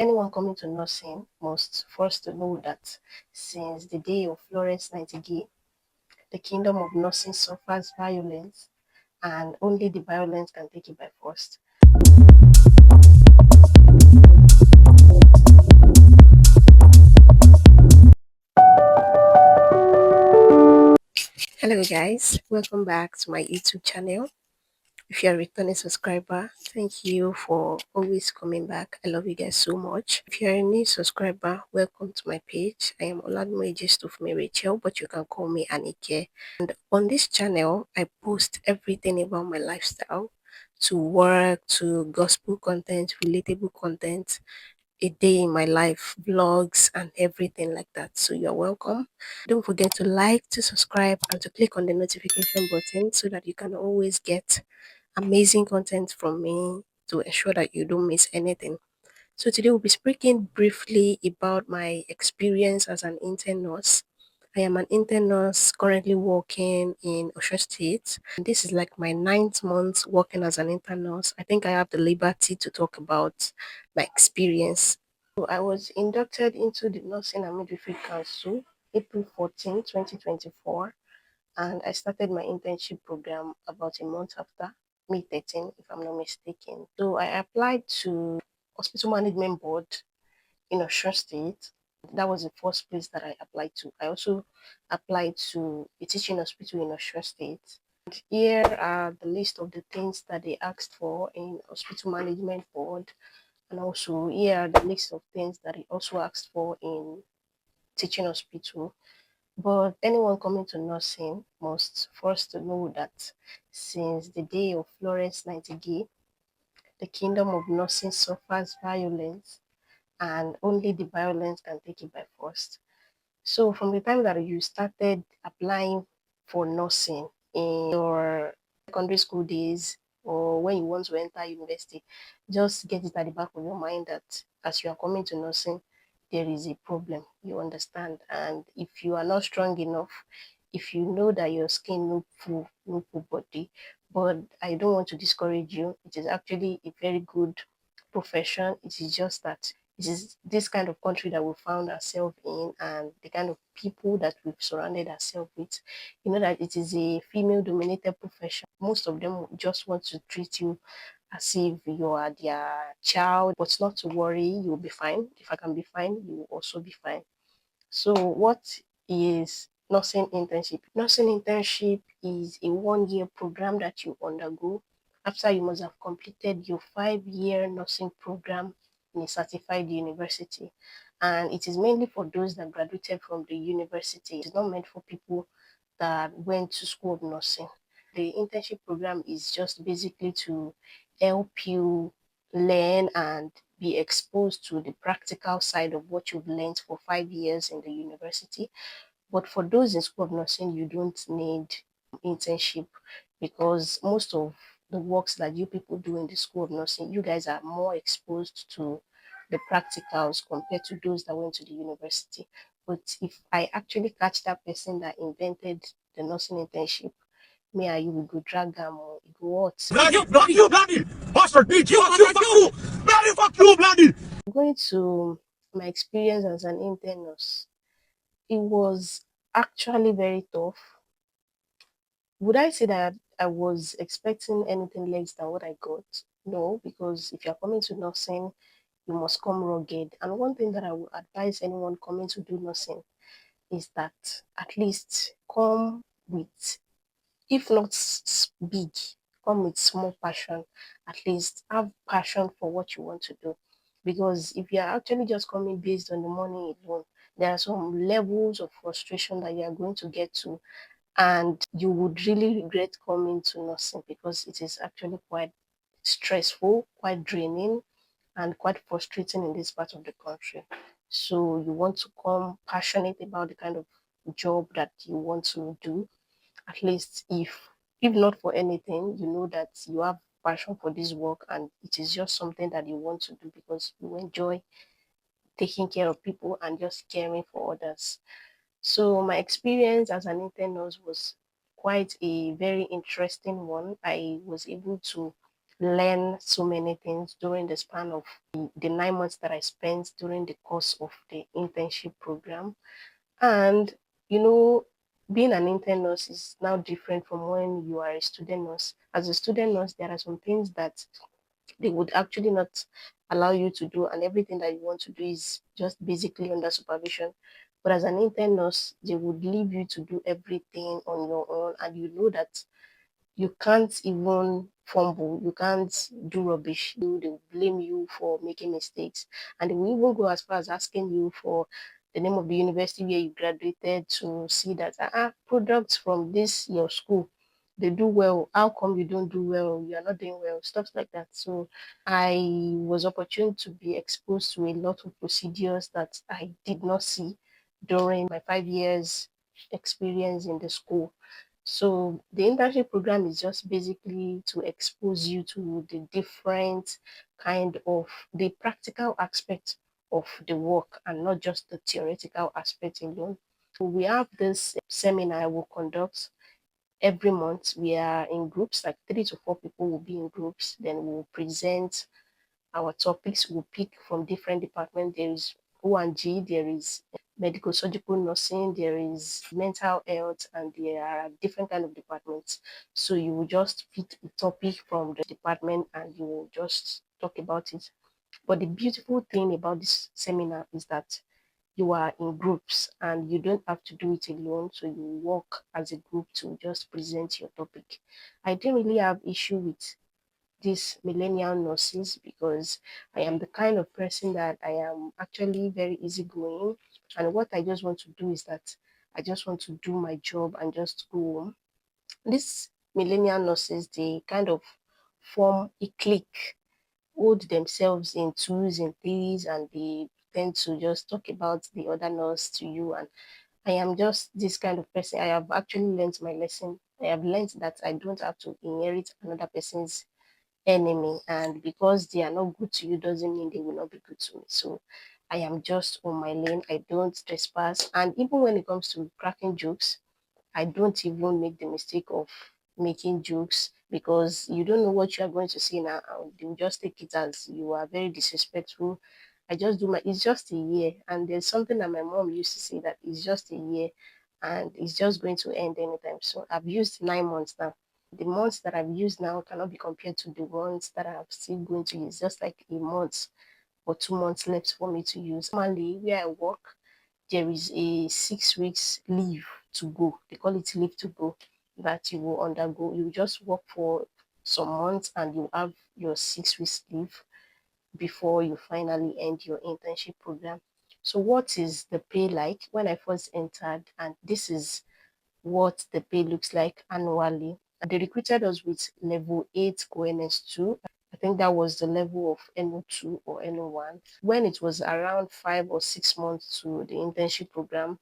anyone coming to nursing must first know that since the day of Florence Nightingale, the kingdom of nursing suffers violence, and only the violence can take it by force. Hello, guys, welcome back to my YouTube channel. If you're a returning subscriber, thank you for always coming back. I love you guys so much. If you're a new subscriber, welcome to my page. I am Oladunmoye just of me Rachel, but you can call me Anike. And on this channel, I post everything about my lifestyle, to work, to gospel content, relatable content, a day in my life, vlogs, and everything like that. So you're welcome. Don't forget to like, to subscribe, and to click on the notification button so that you can always get amazing content from me to ensure that you don't miss anything. So today we'll be speaking briefly about my experience as an intern nurse. I am an intern nurse currently working in Osun State. This is like my 9th month working as an intern nurse. I think I have the liberty to talk about my experience. So I was inducted into the Nursing and Midwifery Council April 14, 2024, and I started my internship program about a month after, May 13, if I'm not mistaken. So I applied to Hospital Management Board in Osun State. That was the first place that I applied to. I also applied to a teaching hospital in Osun State. And here are the list of the things that they asked for in Hospital Management Board, and also here are the list of things that they also asked for in teaching hospital. But anyone coming to nursing must first know that since the day of Florence Nightingale, the kingdom of nursing suffers violence, and only the violence can take it by force. So from the time that you started applying for nursing in your secondary school days, or when you want to enter university, just get it at the back of your mind that as you are coming to nursing, there is a problem. You understand? And if you are not strong enough, if you know that your skin no full body, but I don't want to discourage you. It is actually a very good profession. It is just that it is this kind of country that we found ourselves in, and the kind of people that we've surrounded ourselves with. You know that it is a female dominated profession. Most of them just want to treat you as if you are their child, but not to worry, you'll be fine. If I can be fine, you will also be fine. So what is nursing internship? Nursing internship is a 1-year program that you undergo after you must have completed your 5-year nursing program in a certified university. And it is mainly for those that graduated from the university. It's not meant for people that went to school of nursing. The internship program is just basically to help you learn and be exposed to the practical side of what you've learned for 5 years in the university. But for those in school of nursing, you don't need internship, because most of the works that you people do in the school of nursing, you guys are more exposed to the practicals compared to those that went to the university. But if I actually catch that person that invented the nursing internship, me and you will go drag them or it go what? Bloody, bastard, bitch, fuck you, bloody, fuck you, bloody. Going to my experience as an intern nurse, it was actually very tough. Would I say that I was expecting anything less than what I got? No, because if you're coming to nursing, you must come rugged. And one thing that I would advise anyone coming to do nursing is that at least come with, if not big, come with small passion. At least have passion for what you want to do. Because if you are actually just coming based on the money alone, there are some levels of frustration that you are going to get to, and you would really regret coming to nursing because it is actually quite stressful, quite draining, and quite frustrating in this part of the country. So you want to come passionate about the kind of job that you want to do. At least if not for anything, you know that you have passion for this work and it is just something that you want to do because you enjoy taking care of people and just caring for others. So my experience as an intern nurse was quite a very interesting one. I was able to learn so many things during the span of the 9 months that I spent during the course of the internship program. And, you know, being an intern nurse is now different from when you are a student nurse. As a student nurse, there are some things that they would actually not allow you to do, and everything that you want to do is just basically under supervision. But as an intern nurse, they would leave you to do everything on your own, and you know that you can't even fumble, you can't do rubbish. They will blame you for making mistakes. And they will even go as far as asking you for the name of the university where you graduated to see that products from this your school, they do well. How come you don't do well? You are not doing well, stuff like that. So I was opportune to be exposed to a lot of procedures that I did not see during my 5 years experience in the school. So the internship program is just basically to expose you to the different kind of the practical aspect of the work and not just the theoretical aspect alone. So we have this seminar we'll conduct every month. We are in groups, like 3 to 4 people will be in groups. Then we'll present our topics. We'll pick from different departments. There is O&G, there is medical surgical nursing, there is mental health, and there are different kind of departments. So you will just pick a topic from the department and you will just talk about it. But the beautiful thing about this seminar is that you are in groups and you don't have to do it alone. So you work as a group to just present your topic. I didn't really have issue with these millennial nurses because I am the kind of person that I am actually very easygoing. And what I just want to do is that I just want to do my job and just go home. These millennial nurses, they kind of form a clique, hold themselves in twos and threes, and they tend to just talk about the other nurse to you. And I am just this kind of person. I have actually learned my lesson. I have learned that I don't have to inherit another person's enemy, and because they are not good to you doesn't mean they will not be good to me. So I am just on my lane. I don't trespass, and even when it comes to cracking jokes, I don't even make the mistake of making jokes because you don't know what you are going to see now. You just take it as you are very disrespectful. I just do my, it's just a year. And there's something that my mom used to say, that it's just a year and it's just going to end anytime soon. I've used 9 months now. The months that I've used now cannot be compared to the ones that I'm still going to use. Just like a month or 2 months left for me to use. Normally, where I work, there is a 6 weeks leave to go. They call it leave to go, that you will undergo. You just work for some months and you have your 6 weeks leave before you finally end your internship program. So what is the pay like? When I first entered, and this is what the pay looks like annually. They recruited us with level 8 GoNS2. I think that was the level of NO2 or NO1. When it was around 5 or 6 months to the internship program,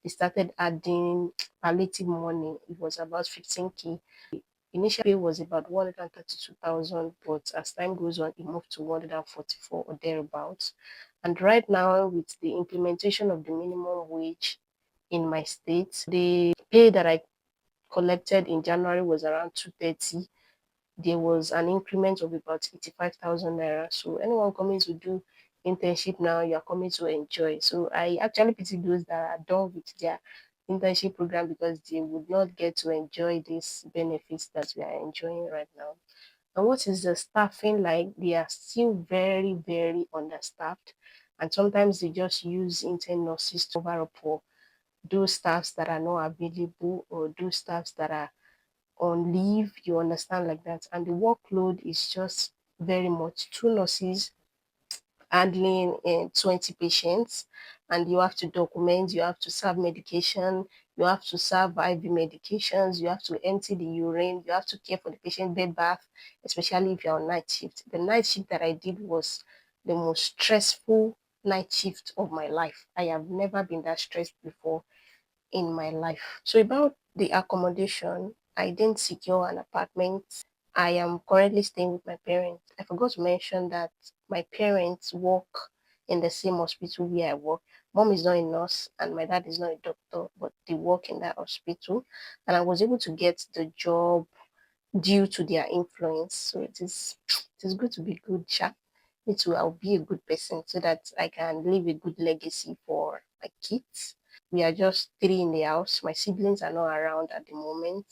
they started adding palliative money. It was about 15K. Initial pay was about 132,000, but as time goes on, it moved to 144 or thereabouts. And right now, with the implementation of the minimum wage in my state, the pay that I collected in January was around 230. There was an increment of about 85,000 naira. So anyone coming to do internship now, you are coming to enjoy. So I actually pity those that are done with their internship program because they would not get to enjoy these benefits that we are enjoying right now. And what is the staffing like? They are still very, very understaffed. And sometimes they just use intern nurses to cover up for those staffs that are not available or those staffs that are on leave, you understand, like that. And the workload is just very much. Two nurses handling 20 patients, and you have to document, you have to serve medication, you have to serve IV medications, you have to empty the urine, you have to care for the patient bed bath, especially if you're on night shift. The night shift that I did was the most stressful night shift of my life. I have never been that stressed before in my life. So about the accommodation, I didn't secure an apartment. I am currently staying with my parents. I forgot to mention that my parents work in the same hospital where I work. Mom is not a nurse and my dad is not a doctor, but they work in that hospital. And I was able to get the job due to their influence. So it is good to be good, sha. Me too, I'll be a good person so that I can leave a good legacy for my kids. We are just three in the house. My siblings are not around at the moment.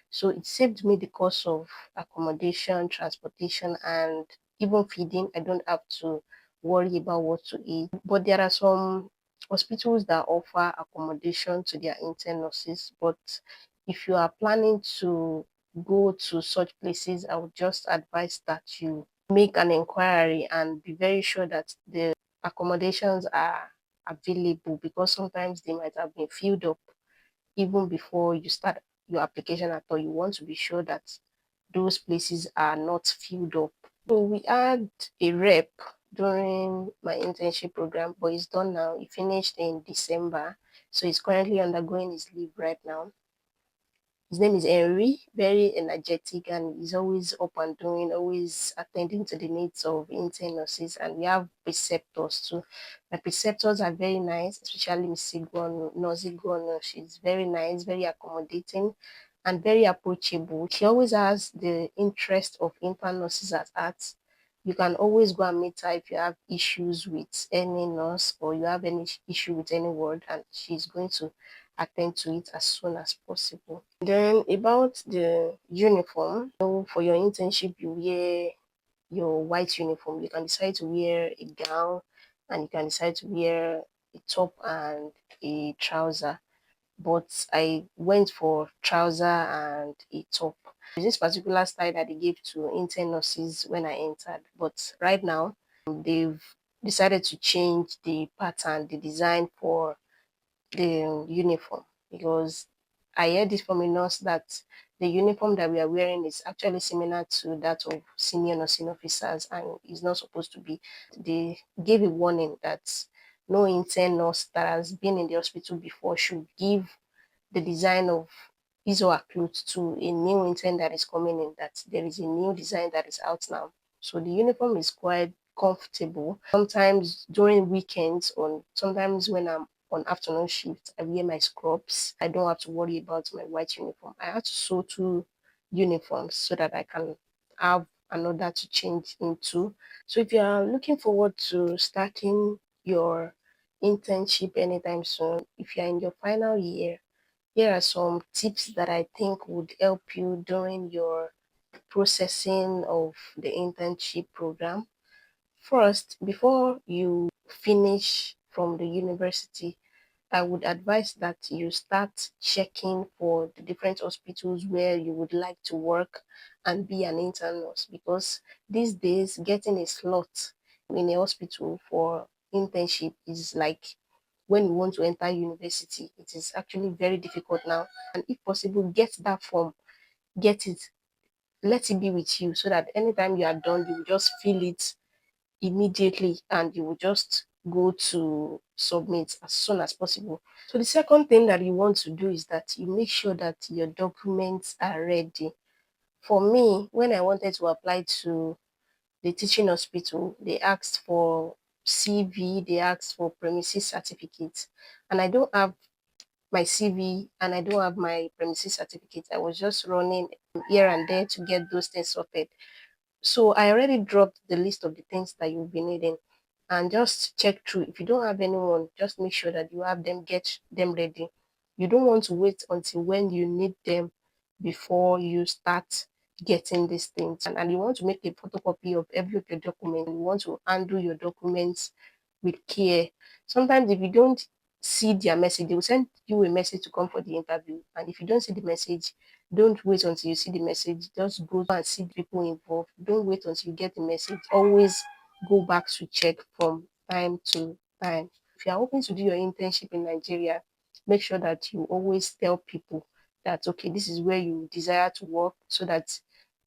So it saved me the cost of accommodation, transportation, and even feeding. I don't have to worry about what to eat. But there are some hospitals that offer accommodation to their intern nurses. But if you are planning to go to such places, I would just advise that you make an inquiry and be very sure that the accommodations are available, because sometimes they might have been filled up even before you start your application at all. You want to be sure that those places are not filled up. So we had a rep during my internship program, but it's done now. He finished in December, so he's currently undergoing his leave right now. His name is Henry, very energetic, and he's always up and doing, always attending to the needs of intern nurses. And we have preceptors too. My preceptors are very nice, especially Miss Sigwan, Nurse Igwan. She's very nice, very accommodating, and very approachable. She always has the interest of intern nurses at heart. You can always go and meet her if you have issues with any nurse or you have any issue with any ward, and she's going to attend to it as soon as possible. Then about the uniform, so for your internship, you wear your white uniform. You can decide to wear a gown and you can decide to wear a top and a trouser. But I went for trouser and a top. There's this particular style that they gave to intern nurses when I entered. But right now, they've decided to change the pattern, the design for the uniform, because I heard this from a nurse that the uniform that we are wearing is actually similar to that of senior nursing officers and is not supposed to be. They gave a warning that no intern nurse that has been in the hospital before should give the design of his or her clothes to a new intern that is coming in, that there is a new design that is out now. So the uniform is quite comfortable. Sometimes during weekends or sometimes when I'm on afternoon shift, I wear my scrubs. I don't have to worry about my white uniform. I have to sew two uniforms so that I can have another to change into. So if you are looking forward to starting your internship anytime soon, if you're in your final year, here are some tips that I think would help you during your processing of the internship program. First, before you finish from the university, I would advise that you start checking for the different hospitals where you would like to work and be an intern nurse, because these days getting a slot in a hospital for internship is like when you want to enter university. It is actually very difficult now. And if possible, get that form, get it, let it be with you so that anytime you are done, you will just fill it immediately and you will just go to submit as soon as possible. So the second thing that you want to do is that you make sure that your documents are ready. For me, when I wanted to apply to the teaching hospital, they asked for CV, they asked for premises certificate, and I don't have my CV and I don't have my premises certificate. I was just running here and there to get those things sorted. So I already dropped the list of the things that you'll be needing, and just check through. If you don't have anyone, just make sure that you have them, get them ready. You don't want to wait until when you need them before you start getting these things. And you want to make a photocopy of every of your documents. You want to handle your documents with care. Sometimes if you don't see their message, they will send you a message to come for the interview. And if you don't see the message, don't wait until you see the message. Just go and see the people involved. Don't wait until you get the message. Always go back to check from time to time. If you are hoping to do your internship in Nigeria, make sure that you always tell people that, okay, this is where you desire to work, so that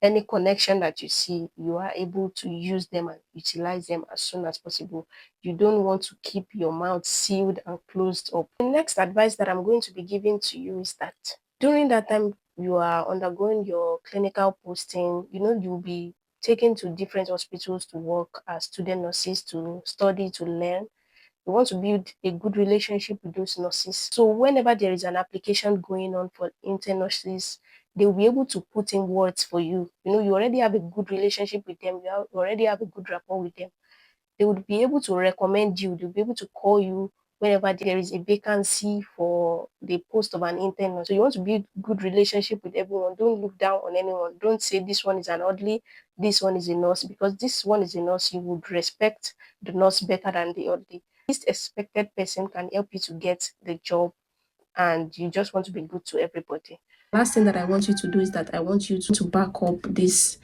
any connection that you see, you are able to use them and utilize them as soon as possible. You don't want to keep your mouth sealed and closed up. The next advice that I'm going to be giving to you is that during that time you are undergoing your clinical posting, you'll be taken to different hospitals to work as student nurses, to study, to learn. You want to build a good relationship with those nurses. So whenever there is an application going on for intern nurses, they will be able to put in words for you. You know, you already have a good relationship with them, you already have a good rapport with them. They would be able to recommend you, they'll be able to call you whenever there is a vacancy for the post of an intern. So you want to build good relationship with everyone. Don't look down on anyone. Don't say this one is an oddly, this one is a nurse, because this one is a nurse, you would respect the nurse better than the oddly. Least expected person can help you to get the job, and you just want to be good to everybody. Last thing that I want you to do is that I want you to back up this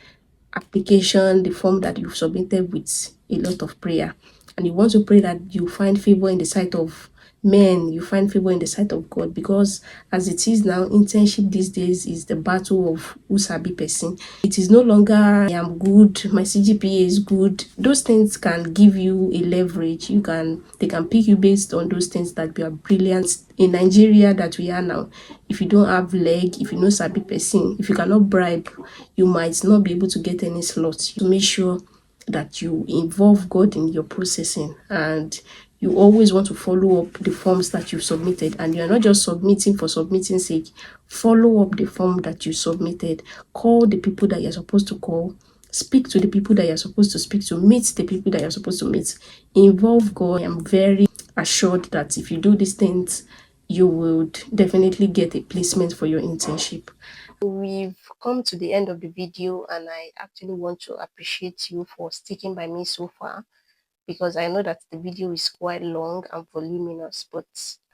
application, the form that you've submitted, with a lot of prayer. And you want to pray that you find favor in the sight of men, you find favor in the sight of God, because as it is now, internship these days is the battle of who sabi person. It is no longer I am good, my CGPA is good. Those things can give you a leverage. They can pick you based on those things, that you are brilliant. In Nigeria that we are now, if you don't have leg, if you know sabi person, if you cannot bribe, you might not be able to get any slots. To make sure that you involve God in your processing, and you always want to follow up the forms that you've submitted, and you're not just submitting for submitting sake. Follow up the form that you submitted. Call the people that you're supposed to call. Speak to the people that you're supposed to speak to. Meet the people that you're supposed to meet. Involve God. I am very assured that if you do these things, you would definitely get a placement for your internship. We've come to the end of the video, and I actually want to appreciate you for sticking by me so far, because I know that the video is quite long and voluminous, but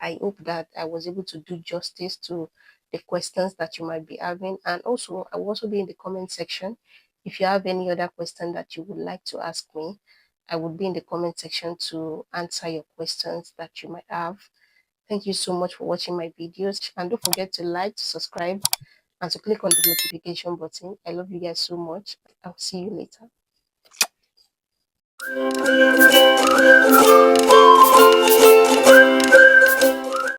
I hope that I was able to do justice to the questions that you might be having. And also, I will also be in the comment section. If you have any other question that you would like to ask me, I would be in the comment section to answer your questions that you might have. Thank you so much for watching my videos, and don't forget to like, to subscribe, and to click on the notification button. I love you guys so much. I'll see you later.